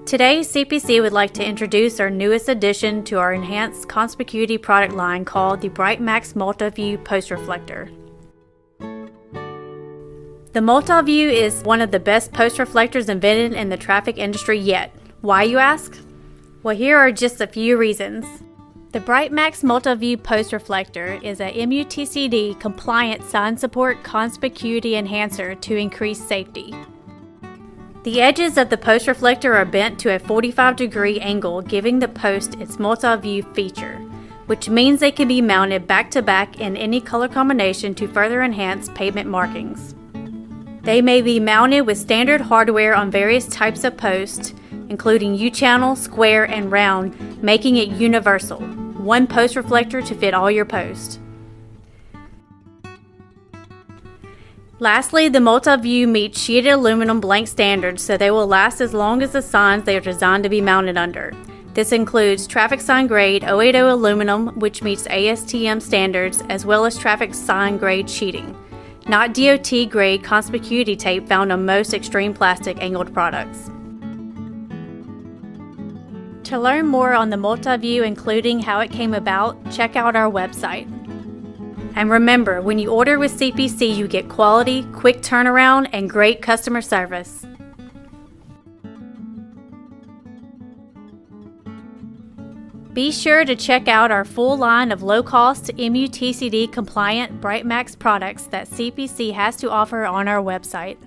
Today, CPC would like to introduce our newest addition to our enhanced Conspicuity product line called the Brite-Max Multi-View Post Reflector. The Multi-View is one of the best post reflectors invented in the traffic industry yet. Why, you ask? Well, here are just a few reasons. The Brite-Max Multi-View Post Reflector is a MUTCD compliant sign support conspicuity enhancer to increase safety. The edges of the post reflector are bent to a 45-degree angle, giving the post its multi-view feature, which means they can be mounted back to back in any color combination to further enhance pavement markings. They may be mounted with standard hardware on various types of posts, including U-channel, square, and round, making it universal. One post reflector to fit all your posts. Lastly, the Multi-View meets sheeted aluminum blank standards, so they will last as long as the signs they are designed to be mounted under. This includes traffic sign grade 080 aluminum, which meets ASTM standards, as well as traffic sign grade sheeting, not DOT grade conspicuity tape found on most extreme plastic angled products. To learn more on the Multi-View, including how it came about, check out our website. And remember, when you order with CPC, you get quality, quick turnaround, and great customer service. Be sure to check out our full line of low-cost MUTCD compliant Brite-Max products that CPC has to offer on our website.